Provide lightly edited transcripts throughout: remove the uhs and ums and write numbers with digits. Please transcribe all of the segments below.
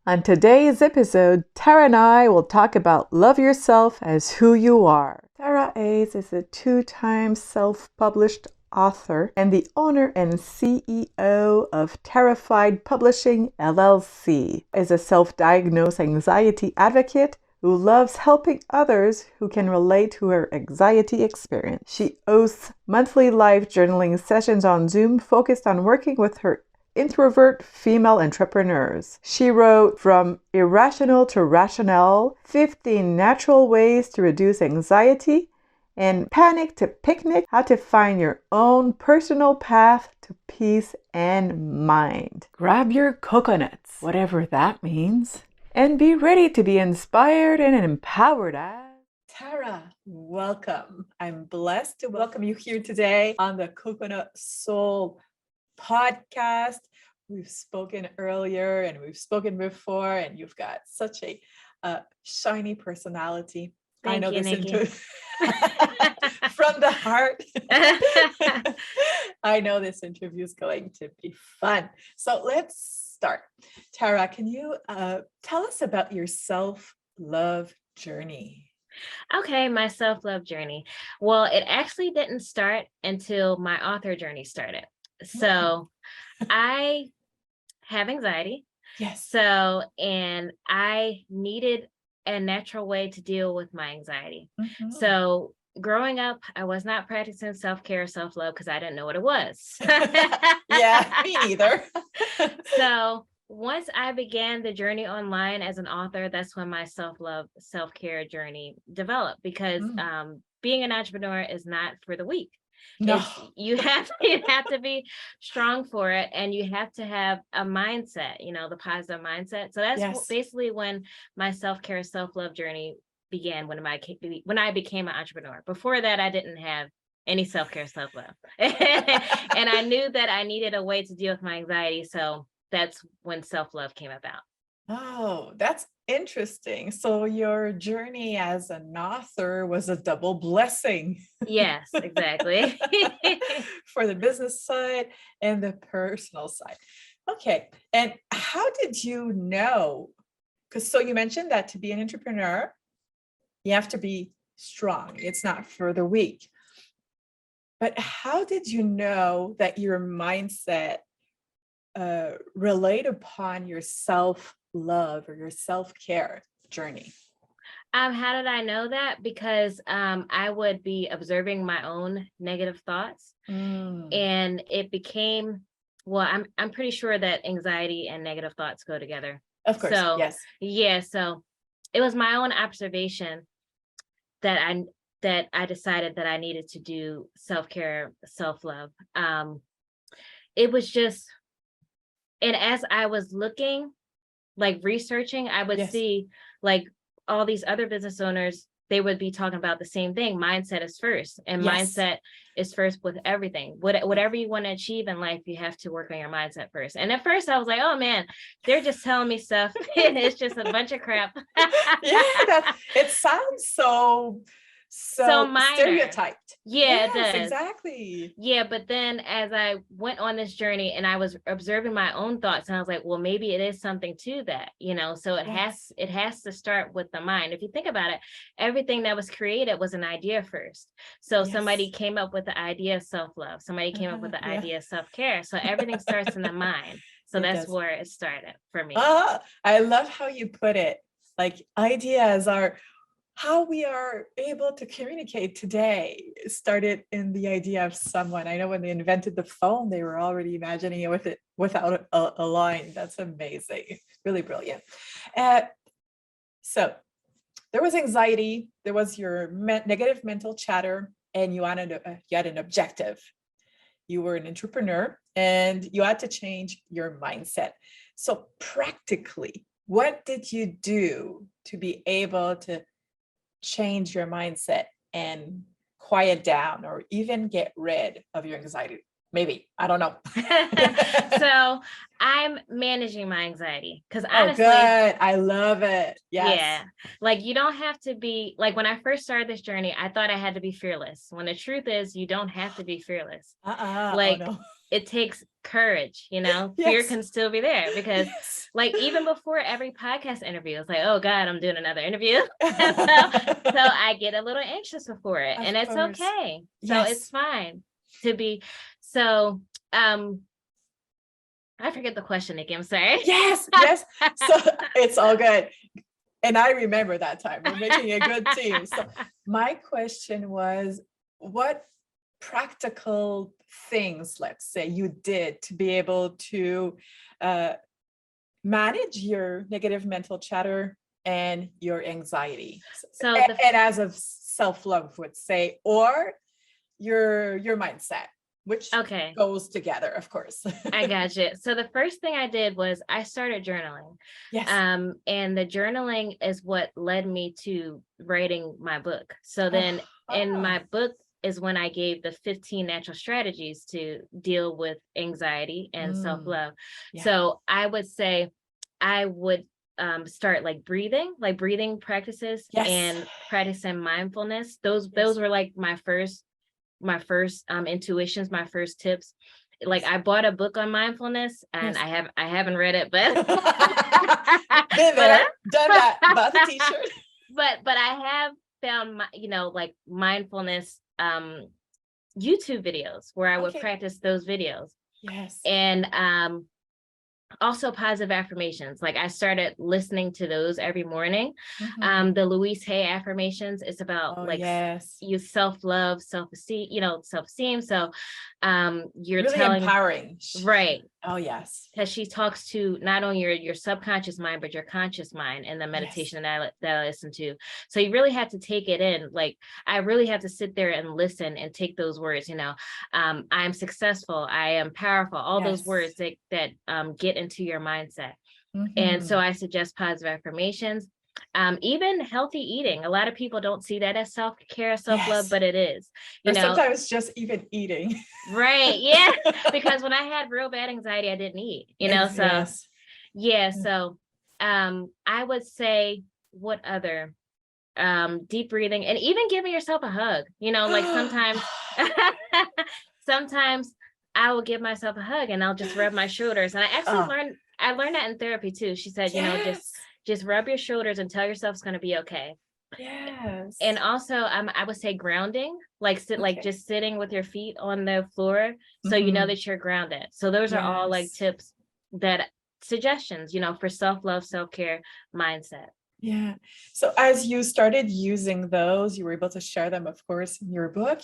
On today's episode, Tara and I will talk about love yourself as who you are. Tara Ace is a 2-time self-published author and the owner and CEO of Tarafied Publishing, LLC. Is a self-diagnosed anxiety advocate who loves helping others who can relate to her anxiety experience. She hosts monthly live journaling sessions on Zoom focused on working with her introvert female entrepreneurs. She wrote From Irrational to Rational, 15 Natural Ways to Reduce Anxiety, and Panic to Picnic, How to Find Your Own Personal Path to Peace and Mind. Grab your coconuts, whatever that means, and be ready to be inspired and empowered as Tara, welcome. I'm blessed to welcome you here today on the Coconut Soul Podcast. We've spoken earlier and we've spoken before, and you've got such a shiny personality. Thank you, Nikky. From the heart. I know this interview is going to be fun. So let's start. Tara, can you tell us about your self-love journey? Okay, my self-love journey. Well, it actually didn't start until my author journey started. So I have anxiety. Yes. And I needed a natural way to deal with my anxiety. Mm-hmm. So growing up, I was not practicing self-care, self-love because I didn't know what it was. Yeah, me neither. So once I began the journey online as an author, that's when my self-love, self-care journey developed, because being an entrepreneur is not for the weak. No. You have to be strong for it, and you have to have a mindset, the positive mindset. So that's basically when my self-care, self-love journey began, when I became an entrepreneur. Before that, I didn't have any self-care, self-love. And I knew that I needed a way to deal with my anxiety. So that's when self-love came about. Oh, that's interesting. So your journey as an author was a double blessing. Yes, exactly. For the business side and the personal side. Okay. And how did you know? So you mentioned that to be an entrepreneur, you have to be strong. It's not for the weak. But how did you know that your mindset relate upon your self-love or your self-care journey? How did I know that? Because I would be observing my own negative thoughts, and it became, I'm pretty sure that anxiety and negative thoughts go together. Of course, so, yes. Yeah, so it was my own observation that I decided that I needed to do self-care, self-love. It was just, and as I was looking, like researching, I would see like all these other business owners, they would be talking about the same thing. Mindset is first, and mindset is first with everything. Whatever you want to achieve in life, you have to work on your mindset first. And at first I was like, oh man, they're just telling me stuff. It's just a bunch of crap. It sounds so minor. Stereotyped. Yeah, it does. Exactly. Yeah, but then as I went on this journey and I was observing my own thoughts, and I was like, well, maybe it is something to that, so it has to start with the mind. If you think about it, everything that was created was an idea first. So somebody came up with the idea of self-love. Somebody came up with the idea of self-care. So everything starts in the mind. So that's where it started for me. I love how you put it. Like, ideas are how we are able to communicate today. It started in the idea of someone. I know when they invented the phone, they were already imagining it without a line. That's amazing. Really brilliant. So there was anxiety. There was your negative mental chatter, and you had an objective. You were an entrepreneur, and you had to change your mindset. So practically, what did you do to be able to change your mindset and quiet down or even get rid of your Maybe. I don't know. So I'm managing my anxiety because Oh, honestly, good. I love it. Yes. yeah, like you don't have to be like when I first started this journey, I thought I had to be fearless. When the truth is, you don't have to be fearless. Oh, Like no. it takes courage, fear Yes. can still be there because Yes. like even before every podcast interview, it's like, oh God, I'm doing another interview. And so I get a little anxious before it, Of and it's course. okay. So Yes. it's fine to be. So I forget the question, Nikki. I'm sorry. Yes. Yes. So it's all good. And I remember that time. We're making a good team. So my question was, what practical things, let's say, you did to be able to manage your negative mental chatter and your anxiety? So and as of self-love would say, or your mindset, which okay. goes together, of course. I got you. So the first thing I did was I started journaling. Yes. And the journaling is what led me to writing my book. So then in my book is when I gave the 15 natural strategies to deal with anxiety and self-love. Yeah. So I would say I would start like breathing practices Yes. and practicing mindfulness. Those were like my first intuitions, my first tips. Like I bought a book on mindfulness and Yes. I haven't read it, but been there, done that, bought the t-shirt. But I have found like mindfulness YouTube videos where I would practice those videos. Yes. And also positive affirmations. Like I started listening to those every morning. The Louise Hay affirmations, it's about you self-love, self-esteem. So you're really telling empowering. Right. Oh yes. Because she talks to not only your subconscious mind, but your conscious mind in the meditation that I listen to. So you really have to take it in. Like I really have to sit there and listen and take those words, I'm successful, I am powerful, all those words that get into your mindset. And so I suggest positive affirmations. Even healthy eating. A lot of people don't see that as self-care, self-love, but it is. Sometimes just even eating. Right. Yeah. Because when I had real bad anxiety, I didn't eat, So I would say what other deep breathing and even giving yourself a hug, like sometimes I will give myself a hug and I'll just rub my shoulders. And I actually learned that in therapy too. She said, just rub your shoulders and tell yourself it's going to be okay. Yes. And also I would say grounding, like just sitting with your feet on the floor. So you know that you're grounded. So those are all like tips, suggestions, for self-love, self-care, mindset. Yeah. So as you started using those, you were able to share them, of course, in your book.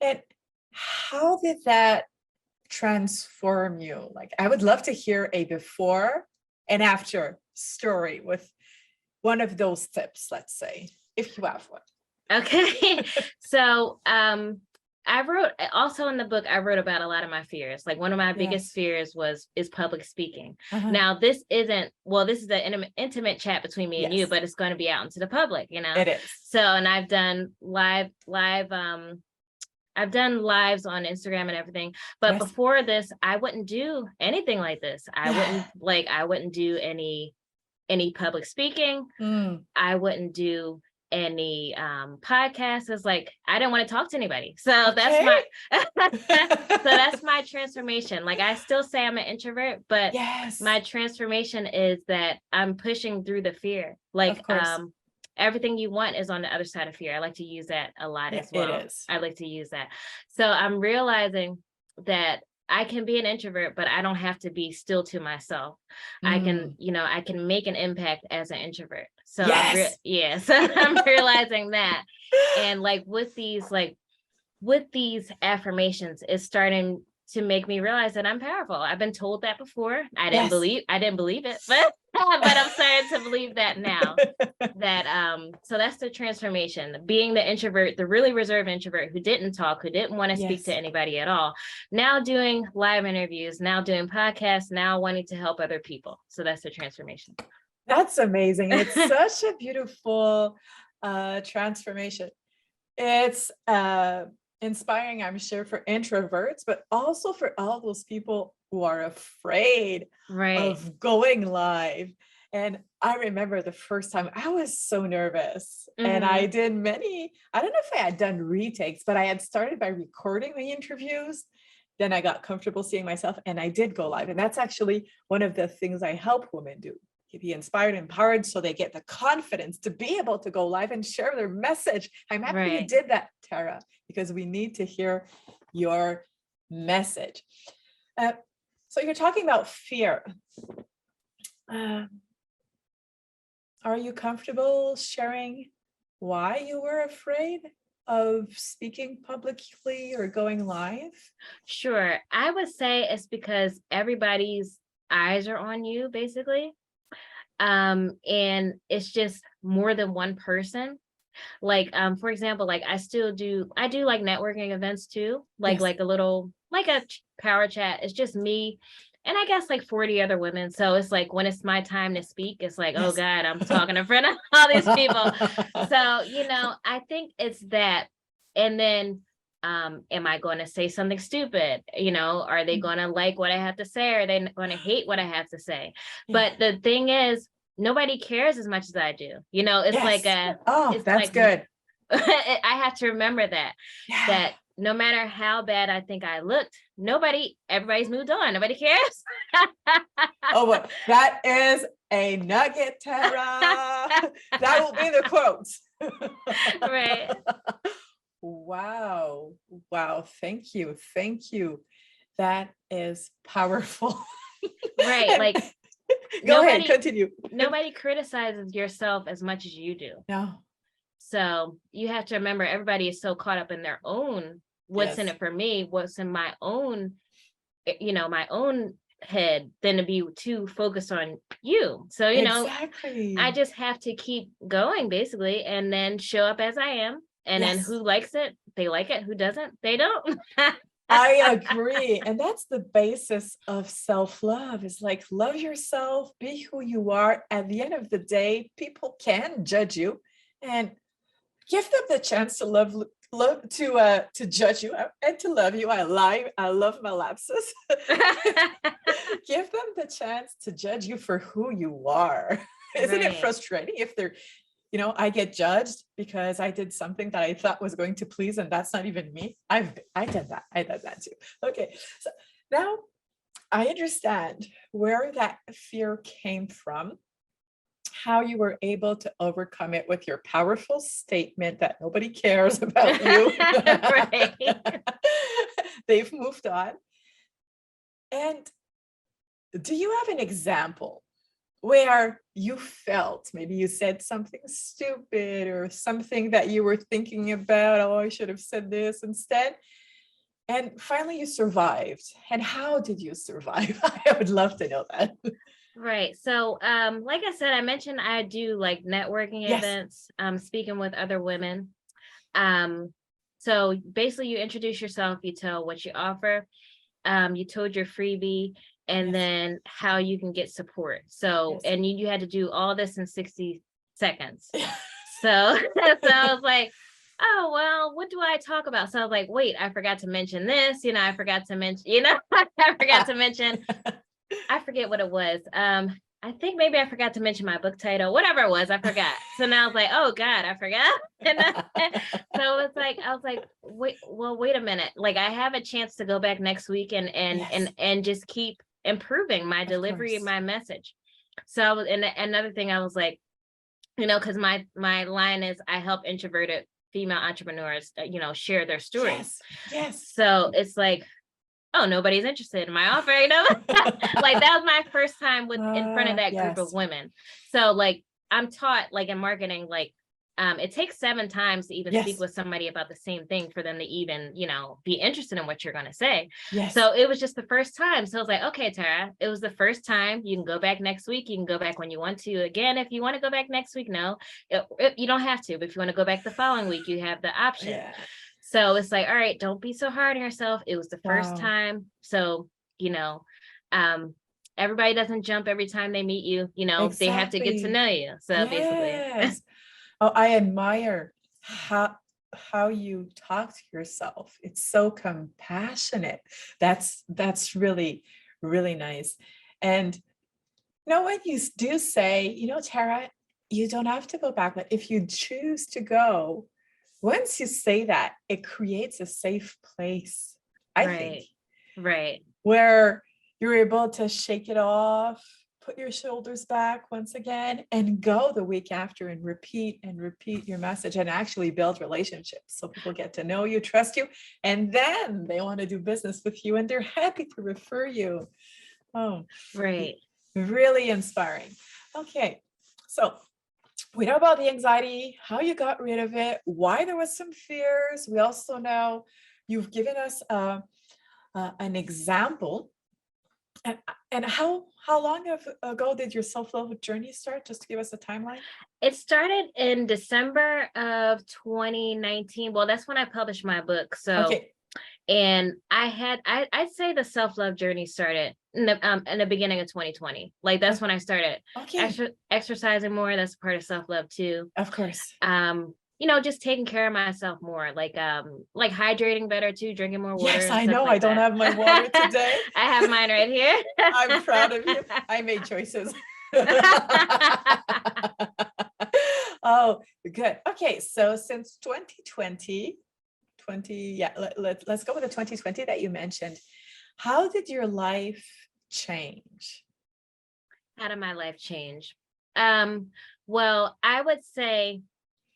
And how did that transform you? Like, I would love to hear a before and after story with one of those tips, let's say, if you have one. Okay. So I wrote also in the book, I wrote about a lot of my fears. Like one of my biggest fears is public speaking. Now this is an intimate chat between me and you, but it's going to be out into the public, It is. So, and I've done I've done lives on Instagram and everything, but before this, I wouldn't do anything like this. I wouldn't do any public speaking. I wouldn't do any podcasts. It's like I didn't want to talk to anybody. So that's my transformation. Like I still say I'm an introvert, but my transformation is that I'm pushing through the fear. Like everything you want is on the other side of fear. I like to use that a lot as well. It is. I like to use that. So I'm realizing that I can be an introvert, but I don't have to be still to myself. I can make an impact as an introvert. So so I'm realizing that. And like with these affirmations, it's starting to make me realize that I'm powerful. I've been told that before. I didn't believe it, but I'm starting to believe that now. So that's the transformation. Being the introvert, the really reserved introvert who didn't talk, who didn't want to speak to anybody at all. Now doing live interviews, now doing podcasts, now wanting to help other people. So that's the transformation. That's amazing. It's such a beautiful transformation. It's inspiring, I'm sure, for introverts, but also for all those people who are afraid Right. of going live. And I remember the first time I was so nervous, and I did many, I don't know if I had done retakes, but I had started by recording the interviews. Then I got comfortable seeing myself, and I did go live. And that's actually one of the things I help women do. Be inspired, empowered, so they get the confidence to be able to go live and share their message. I'm happy you Right. did that, Tara, because we need to hear your message. So you're talking about fear. Are you comfortable sharing why you were afraid of speaking publicly or going live? Sure. I would say it's because everybody's eyes are on you, basically. And it's just more than one person. Like, for example, like I do like networking events too, like Yes. like a power chat. It's just me and I guess like 40 other women. So it's like when it's my time to speak, it's like, oh Yes. God, I'm talking in front of all these people. So, you know, I think it's that. And then am I going to say something stupid? You know, are they going to like what I have to say? Or are they going to hate what I have to say? But the thing is, nobody cares as much as I do. You know, it's like that's like, good. I have to remember that Yeah. no matter how bad I think I looked, everybody's moved on. Nobody cares. Oh, well, that is a nugget, Tara. That will be the quote. Right. Wow. Wow. Thank you. Thank you. That is powerful. Right. Like, go ahead, continue. Nobody criticizes yourself as much as you do. No. So you have to remember, everybody is so caught up in their own, what's in it for me, what's in my own, you know, my own head, than to be too focused on you. So, you know, I just have to keep going basically, and then show up as I am. And then who likes it, they like it. Who doesn't, they don't. I agree. And that's the basis of self-love, is like, love yourself, be who you are. At the end of the day, people can judge you, and give them the chance to to judge you and to love you. I love my lapses. Give them the chance to judge you for who you are. Isn't it frustrating if they're, you know, I get judged because I did something that I thought was going to please, and that's not even me. I did that too. Okay, so now I understand where that fear came from, how you were able to overcome it with your powerful statement that nobody cares about you. They've moved on. And do you have an example where you felt, maybe you said something stupid or something that you were thinking about, oh, I should have said this instead, and finally you survived? And how did you survive? I would love to know that. Right. So, like I said, I mentioned I do like networking events, speaking with other women. So basically you introduce yourself, you tell what you offer, you told your freebie, and then how you can get support. So, and you had to do all this in 60 seconds. So I was like, oh, well, what do I talk about? So I was like, wait, I forgot to mention this, you know, I forgot to mention, I forget what it was. I think maybe I forgot to mention my book title, whatever it was, I forgot. So now I was like, oh God, I forgot. So it's like, I was like, wait a minute. Like, I have a chance to go back next week and just keep improving my delivery of my message. So I was, and another thing, I was like, you know, because my line is, I help introverted female entrepreneurs, you know, share their stories. So it's like, oh, nobody's interested in my offer, you know? Like, that was my first time in front of that group of women. So like, I'm taught, like, in marketing, like, it takes 7 times to even speak with somebody about the same thing for them to even, you know, be interested in what you're going to say. So it was just the first time. So I was like, okay, Tara, it was the first time. You can go back next week. You can go back when you want to. Again, if you want to go back next week, no, you don't have to. But if you want to go back the following week, you have the option. So it's like, all right, don't be so hard on yourself. It was the first time. So, you know, everybody doesn't jump every time they meet you, you know, they have to get to know you. So basically. Oh, I admire how how you talk to yourself. It's so compassionate. That's really, really nice. And when you do say, Tara, you don't have to go back, but if you choose to go, once you say that, it creates a safe place, I think, Right. where you're able to shake it off, put your shoulders back once again, and go the week after and repeat your message, and actually build relationships so people get to know you, trust you, and then they want to do business with you and they're happy to refer you. Oh, Right. really inspiring. Okay, so we know about the anxiety, how you got rid of it, why there was some fears. We also know you've given us an example. And how long ago did your self-love journey start? Just to give us a timeline. It started in December of 2019. Well, that's when I published my book. So, Okay. And I'd say the self-love journey started in the beginning of 2020. Like that's when I started exercising more. That's part of self-love too. Of course. Just taking care of myself more, like hydrating better too, drinking more water. Yes, I know. I don't have my water today. I have mine right here. I'm proud of you. I made choices. Oh, good. Okay, so since 2020, let's go with the 2020 that you mentioned. How did your life change? How did my life change? Well, I would say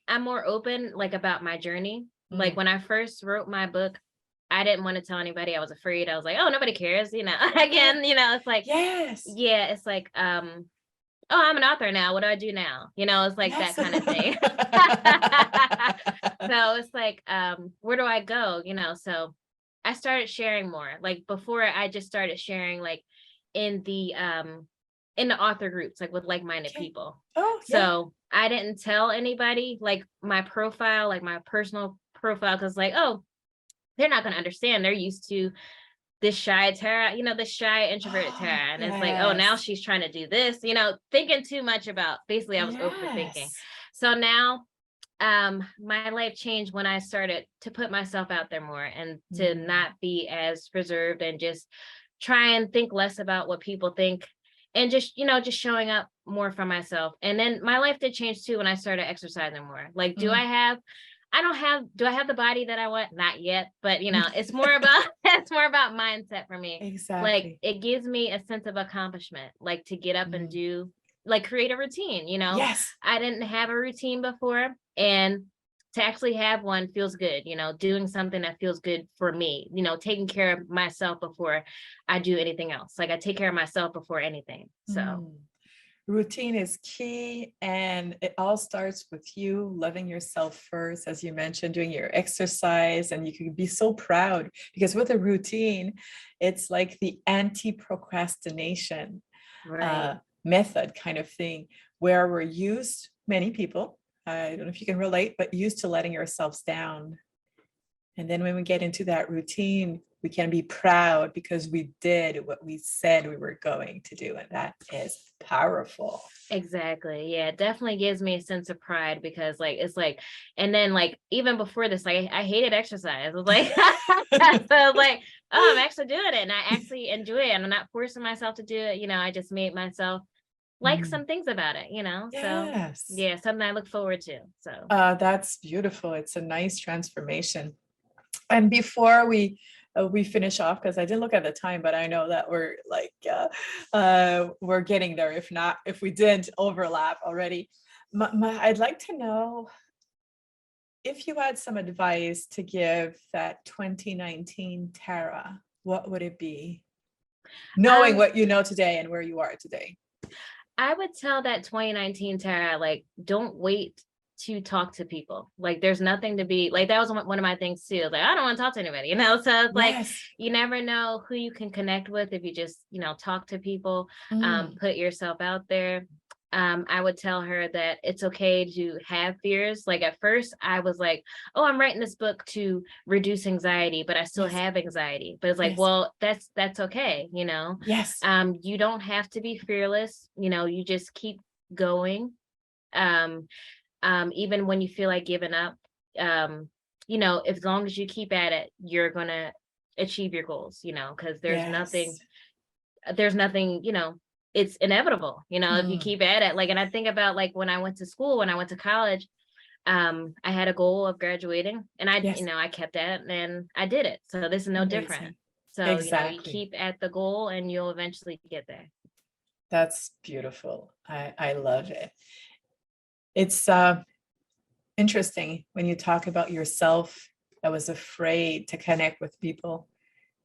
I'm more open, like, about my journey. Like when I first wrote my book, I didn't want to tell anybody. I was afraid. I was like, oh, nobody cares, again, it's like, yes. Yeah, it's like, oh, I'm an author now. What do I do now? It's like that kind of thing. So it's like, where do I go? So I started sharing more. Like before, I just started sharing like in the author groups, like with like-minded people. Oh, so I didn't tell anybody like my profile, like my personal profile, because like, oh, they're not going to understand. They're used to this shy Tara, this shy introverted Tara. And it's like, oh, now she's trying to do this, thinking too much about, basically I was overthinking. So now my life changed when I started to put myself out there more and to not be as reserved and just try and think less about what people think and just showing up more for myself. And then my life did change too when I started exercising more. Like, do I have the body that I want? Not yet, but it's more about mindset for me. Exactly. Like it gives me a sense of accomplishment, like to get up and do, like, create a routine, Yes. I didn't have a routine before, and to actually have one feels good, doing something that feels good for me, taking care of myself before I do anything else. Like I take care of myself before anything. So routine is key, and it all starts with you loving yourself first, as you mentioned, doing your exercise, and you can be so proud because with a routine, it's like the anti-procrastination method kind of thing, where we're used, many people, I don't know if you can relate, but used to letting ourselves down. And then when we get into that routine, we can be proud because we did what we said we were going to do. And that is powerful. Exactly. Yeah, it definitely gives me a sense of pride because like, it's like, and then like, even before this, like I hated exercise. I was like, so I was like, oh, I'm actually doing it. And I actually enjoy it. And I'm not forcing myself to do it. I just made myself like some things about it, Yes. So yeah, something I look forward to. So that's beautiful. It's a nice transformation. And before we finish off, because I didn't look at the time, but I know that we're like we're getting there. If we didn't overlap already, I'd like to know if you had some advice to give that 2019 Tara, what would it be? Knowing what you know today and where you are today. I would tell that 2019 Tara, like, don't wait to talk to people. Like there's nothing to be like, that was one of my things too. Like, I don't want to talk to anybody, so it's like, you never know who you can connect with if you just, talk to people, put yourself out there. I would tell her that it's okay to have fears. Like at first I was like, oh, I'm writing this book to reduce anxiety, but I still have anxiety. But it's like, well, that's okay. Yes. You don't have to be fearless. You just keep going. Even when you feel like giving up, as long as you keep at it, you're going to achieve your goals, because there's nothing, it's inevitable, if you keep at it. Like, and I think about like when I went to school, when I went to college, I had a goal of graduating, and I kept at it and I did it. So this is no different. So, exactly. You keep at the goal and you'll eventually get there. That's beautiful. I love it. It's interesting when you talk about yourself that was afraid to connect with people,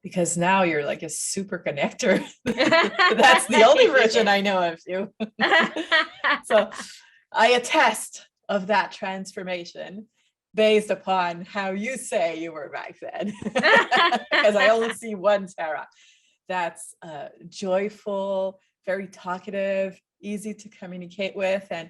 because now you're like a super connector. That's the only version I know of you. So I attest of that transformation based upon how you say you were back then. Because I only see one Tara that's joyful, very talkative, easy to communicate with. And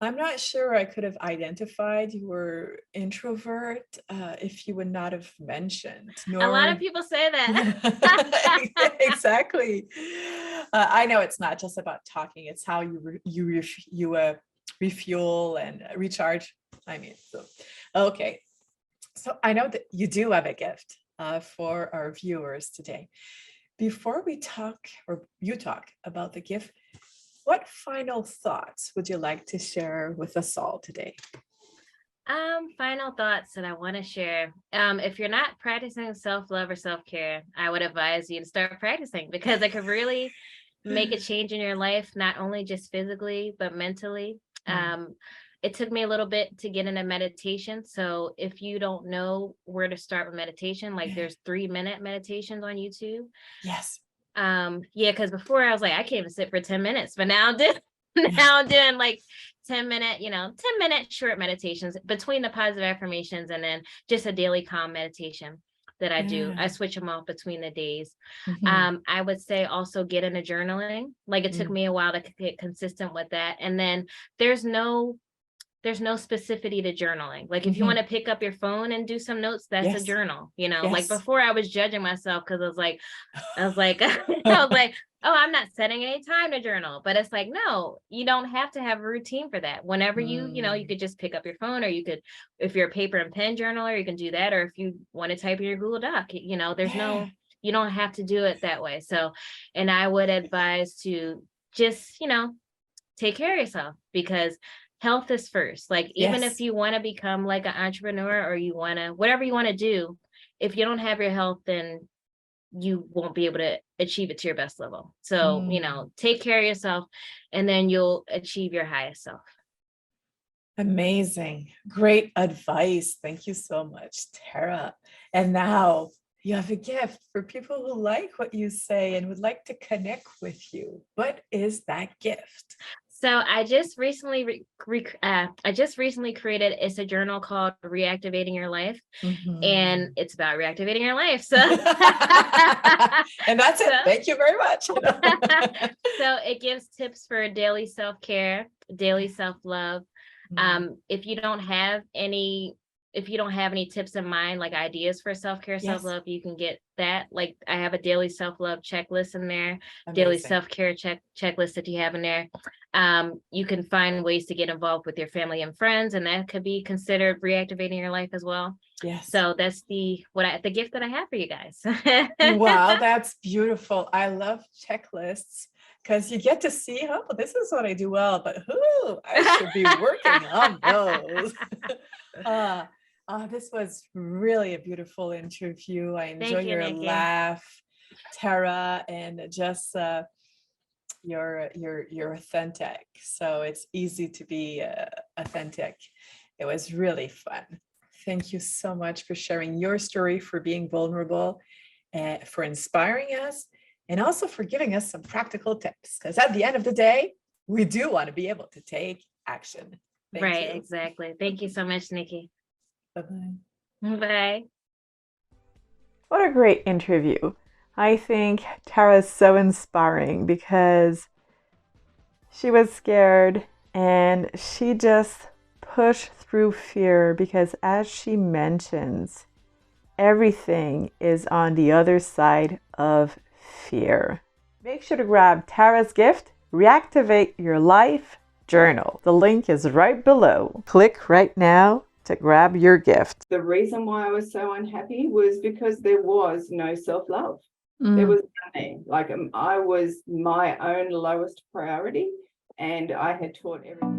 I'm not sure I could have identified you were introvert if you would not have mentioned. A lot of people say that. Exactly. I know it's not just about talking; it's how you refuel and recharge. Okay. So I know that you do have a gift for our viewers today. Before we talk, or you talk about the gift, what final thoughts would you like to share with us all today? Final thoughts that I want to share. If you're not practicing self-love or self-care, I would advise you to start practicing, because it could really make a change in your life, not only just physically, but mentally. It took me a little bit to get into meditation. So if you don't know where to start with meditation, like there's 3-minute meditations on YouTube. Yes. Because before I was like, I can't even sit for 10 minutes, but now I'm doing like 10-minute short meditations between the positive affirmations and then just a daily calm meditation that I do. I switch them off between the days. I would say also get into journaling. Like it took me a while to get consistent with that. And then there's no specificity to journaling. Like if you want to pick up your phone and do some notes, that's a journal, like before I was judging myself because I was like, oh, I'm not setting any time to journal. But it's like, no, you don't have to have a routine for that. Whenever you could just pick up your phone, or you could, if you're a paper and pen journaler, you can do that. Or if you want to type in your Google Doc, there's you don't have to do it that way. So, and I would advise to just, take care of yourself, because health is first. Like, even if you want to become like an entrepreneur, or you want to, whatever you want to do, if you don't have your health, then you won't be able to achieve it to your best level. So, take care of yourself, and then you'll achieve your highest self. Amazing. Great advice. Thank you so much, Tara. And now you have a gift for people who like what you say and would like to connect with you. What is that gift? So I just recently created, it's a journal called Reactivating Your Life, and it's about reactivating your life. So, and that's it. Thank you very much. So it gives tips for daily self-care, daily self-love. If you don't have any tips in mind, like ideas for self-care, self-love, you can get that. Like I have a daily self-love checklist in there, daily self-care checklist that you have in there. You can find ways to get involved with your family and friends, and that could be considered reactivating your life as well. Yes. So that's the gift that I have for you guys. Wow, that's beautiful. I love checklists, because you get to see, oh, this is what I do well, but I should be working on those. This was really a beautiful interview. I enjoy your Nikky. laugh, Tara, and just you're authentic. So it's easy to be authentic. It was really fun. Thank you so much for sharing your story, for being vulnerable, for inspiring us, and also for giving us some practical tips. Because at the end of the day, we do want to be able to take action. Thank you. Exactly. Thank you so much, Nikky. Bye-bye. Bye. What a great interview. I think Tara's so inspiring, because she was scared and she just pushed through fear, because as she mentions, everything is on the other side of fear. Make sure to grab Tara's gift, Reactivate Your Life journal. The link is right below. Click right now to grab your gift. The reason why I was so unhappy was because there was no self-love. There was nothing. Like I was my own lowest priority, and I had taught everyone.